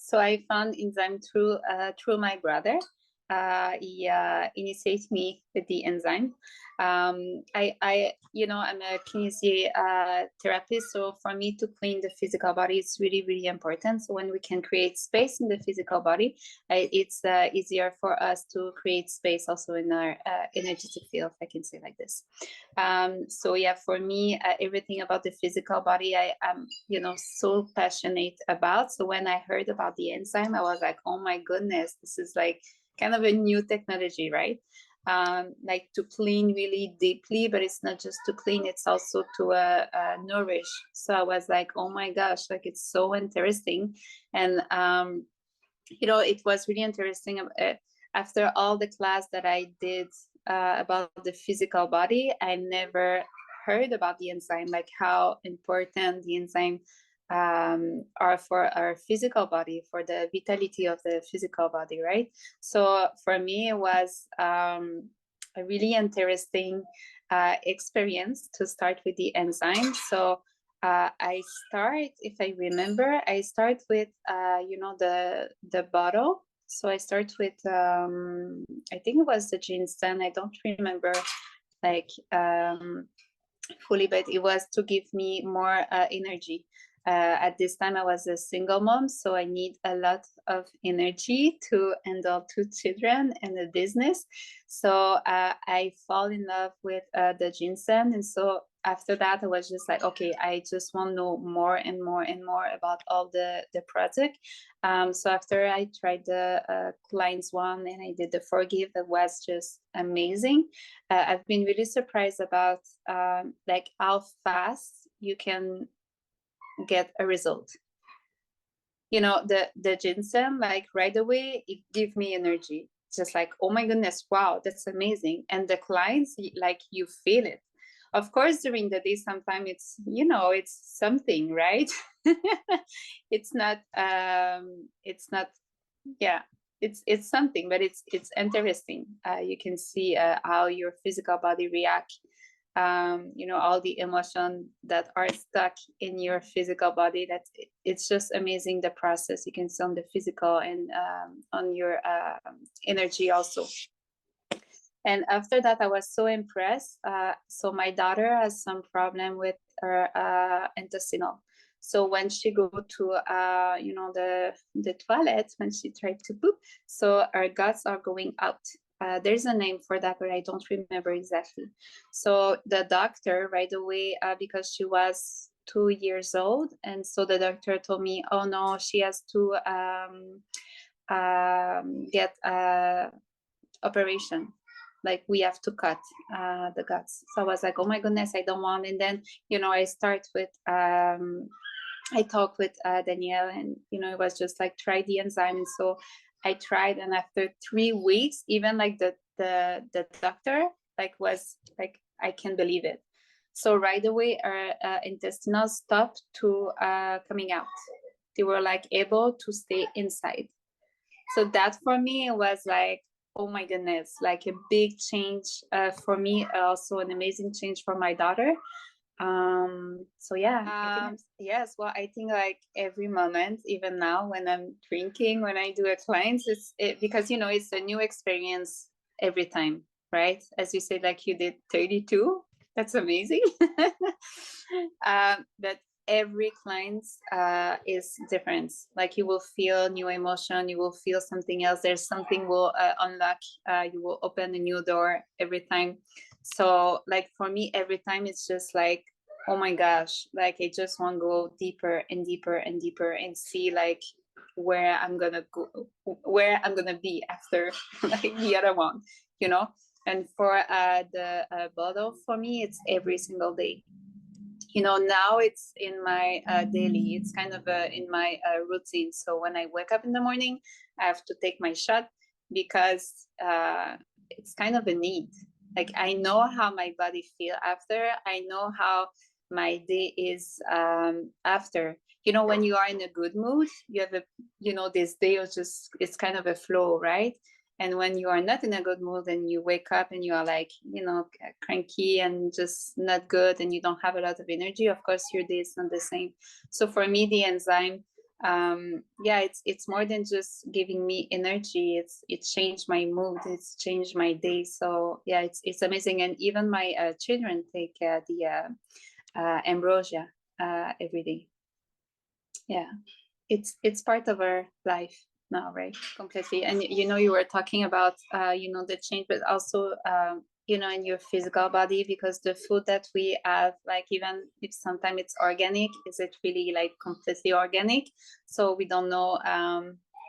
So I found enzyme through my brother. He initiated me with the enzyme. I'm a kinesiotherapist, so for me to clean the physical body, it's really, really important. So when we can create space in the physical body, it's easier for us to create space also in our energetic field, if I can say like this. So yeah, for me, everything about the physical body, I am, so passionate about. So when I heard about the enzyme, I was like, oh my goodness, this is like kind of a new technology, right? Like to clean really deeply, but it's not just to clean, it's also to nourish. So I was like, oh my gosh, like it's so interesting. And it was really interesting. After all the class that I did about the physical body, I never heard about the enzyme, like how important the enzyme are for our physical body, for the vitality of the physical body, right? So for me, it was a really interesting experience to start with the enzyme. So if I remember, I start with, the bottle. So I start with, I think it was the ginseng. I don't remember like fully, but it was to give me more energy. At this time, I was a single mom, so I need a lot of energy to handle 2 children and a business. So I fall in love with the ginseng. And so after that, I was just like, okay, I just want to know more and more and more about all the product. So after I tried the Klein's one and I did the Forgive, that was just amazing. I've been really surprised about like how fast you can get a result. The ginseng, like right away, it gives me energy. Just like, oh my goodness, wow, that's amazing. And the clients, like you feel it. Of course, during the day, sometimes it's, it's something, right? It's not, yeah, it's something, but it's interesting. You can see how your physical body reacts. All the emotion that are stuck in your physical body, it's just amazing, the process you can see on the physical and on your energy also. And after that, I was so impressed. So my daughter has some problem with her intestinal. So when she go to the toilet, when she tried to poop, so her guts are going out. There's a name for that, but I don't remember exactly. So the doctor right away, because she was 2 years old, and so the doctor told me, oh no, she has to get operation. Like we have to cut the guts. So I was like, oh my goodness, I don't want. And then, I start with, I talked with Danielle, and, it was just like, try the enzyme. And so I tried, and after 3 weeks, even like the doctor was like, I can't believe it. So right away, our intestinal stopped to coming out. They were like able to stay inside. So that for me was like, oh my goodness, like a big change for me, also an amazing change for my daughter. So yeah, yes, well, I think like every moment, even now when I'm drinking, when I do a cleanse, because it's a new experience every time, right? As you said, like you did 32, that's amazing. But every cleanse is different. Like you will feel new emotion, you will feel something else. There's something will unlock. You will open a new door every time. So like for me, every time it's just like, oh my gosh, like I just want to go deeper and deeper and deeper and see like where I'm gonna go, where I'm gonna be after like the other one, And for the bottle, for me, it's every single day. Now it's in my daily, it's kind of in my routine. So when I wake up in the morning, I have to take my shot because it's kind of a need. Like I know how my body feel after. I know how my day is after. When you are in a good mood, you have this day is just, it's kind of a flow, right? And when you are not in a good mood and you wake up and you are like, cranky and just not good and you don't have a lot of energy, of course, your day is not the same. So for me, the enzyme Yeah, it's more than just giving me energy. It changed my mood, it's changed my day. So yeah, it's amazing. And even my children take the ambrosia every day. Yeah, it's part of our life now, right? Completely. And you know, you were talking about you know, the change, but also you know, in your physical body, because the food that we have, like, even if sometimes it's organic, is it really like completely organic? So we don't know,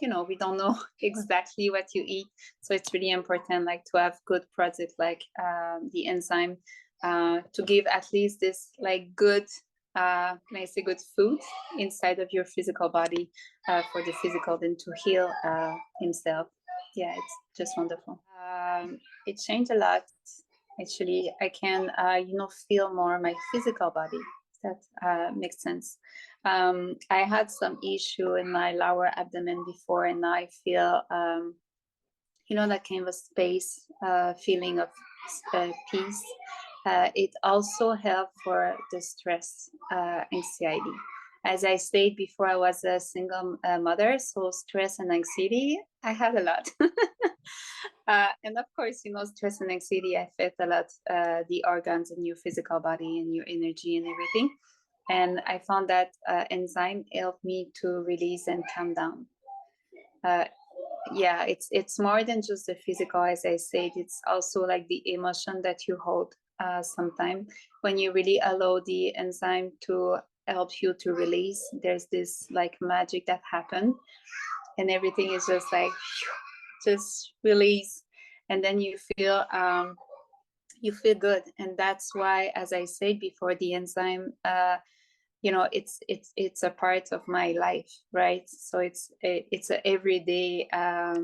you know, we don't know exactly what you eat. So it's really important, like, to have good products like the enzyme to give at least this like good can I say good food inside of your physical body for the physical then to heal himself. Yeah, it's just wonderful. It changed a lot. Actually, I can you know, feel more my physical body. That makes sense. I had some issue in my lower abdomen before, and now I feel you know, that kind of space, feeling of peace. It also helped for the stress, anxiety. As I said before, I was a single mother, so stress and anxiety, I had a lot. And of course, you know, stress and anxiety affect a lot the organs in your physical body and your energy and everything. And I found that enzyme helped me to release and calm down. Yeah, it's more than just the physical, as I said. It's also like the emotion that you hold sometimes when you really allow the enzyme to help you to release. There's this like magic that happen, and everything is just like just release, and then you feel good. And that's why, as I said before, the enzyme you know, it's a part of my life, right? So it's a everyday yeah,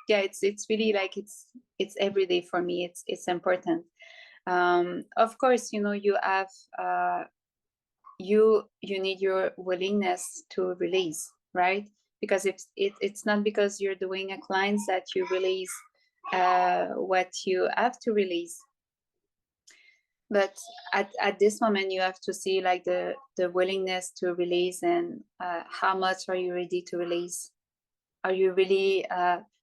it's really like it's every day for me. It's important. Of course, you know, you have you need your willingness to release, right? Because it's not because you're doing a cleanse that you release what you have to release. But at this moment, you have to see like the willingness to release, and how much are you ready to release? Are you really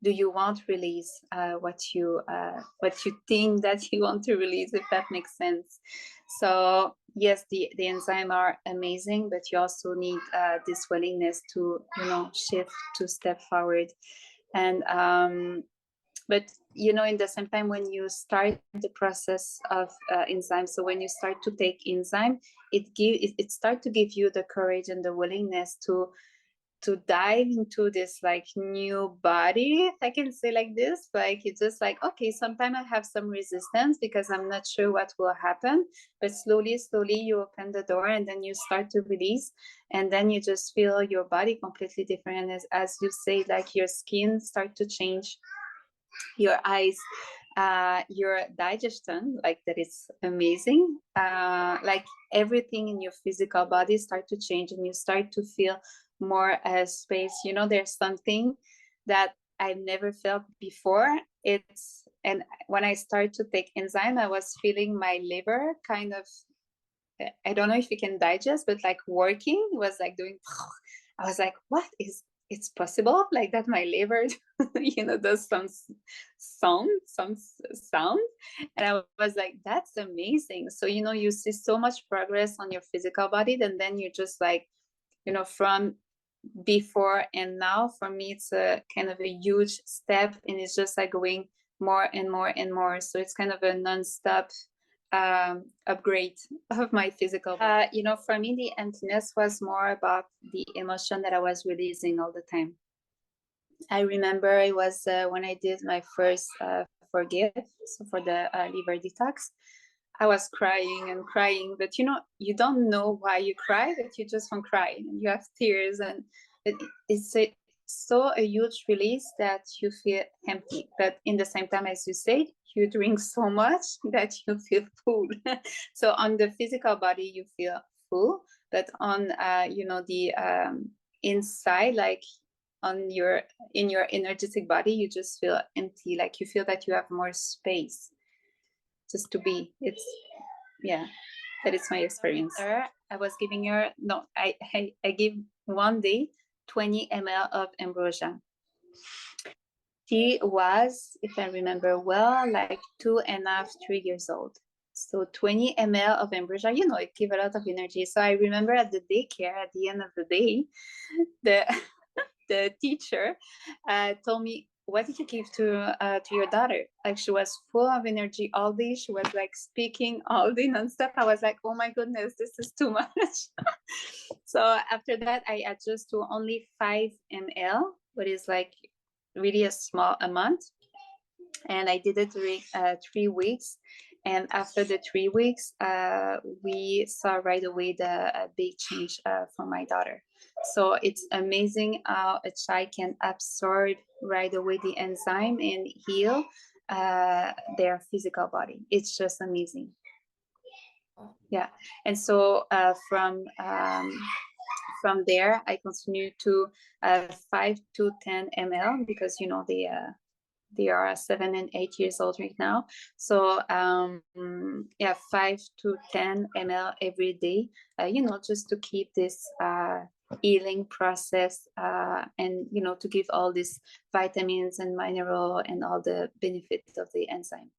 do you want to release what you think that you want to release, if that makes sense? So yes, the enzyme are amazing, but you also need this willingness to, you know, shift, to step forward. And but you know, in the same time, when you start the process of enzyme, so when you start to take enzyme, it start to give you the courage and the willingness to dive into this like new body, if I can say like this. Like, it's just like, okay, sometimes I have some resistance because I'm not sure what will happen, but slowly you open the door, and then you start to release, and then you just feel your body completely different. And as you say, like, your skin start to change, your eyes, your digestion, like, that is amazing. Like, everything in your physical body start to change, and you start to feel more space. You know, there's something that I've never felt before. And when I started to take enzyme, I was feeling my liver kind of, I don't know if you can digest, but like working, it was like doing, I was like, what is, it's possible like that my liver, you know, does some sound. And I was like, that's amazing. So, you know, you see so much progress on your physical body, and then you just like, you know, from before and now, for me, it's a kind of a huge step, and it's just like going more and more and more. So it's kind of a non-stop upgrade of my physical you know, for me, the emptiness was more about the emotion that I was releasing all the time. I remember it was when I did my first forgive, so for the liver detox, I was crying and crying, but you know, you don't know why you cry, but you just want to cry, and you have tears, and it's so a huge release that you feel empty. But in the same time, as you said, you drink so much that you feel full. So on the physical body, you feel full, but on you know, the inside, like on your in your energetic body, you just feel empty. Like, you feel that you have more space just to be. It's, yeah, that is my experience. I was giving her, no, I give one day 20 ml of ambrosia. She was, if I remember well, like 2.5, 3 years old. So 20 ml of ambrosia, you know, it gives a lot of energy. So I remember at the daycare, at the end of the day, the teacher told me, what did you give to your daughter? Like, she was full of energy all day. She was like speaking all day nonstop. I was like, oh my goodness, this is too much. So after that, I adjust to only 5 ml, what is like really a small amount. And I did it 3 weeks. And after the 3 weeks, we saw right away the big change for my daughter. So it's amazing how a child can absorb right away the enzyme and heal their physical body. It's just amazing. Yeah. And so from there, I continue to 5 to 10 ml, because, you know, they are 7 and 8 years old right now. So yeah, 5 to 10 ml every day, you know, just to keep this healing process and, you know, to give all these vitamins and mineral and all the benefits of the enzyme.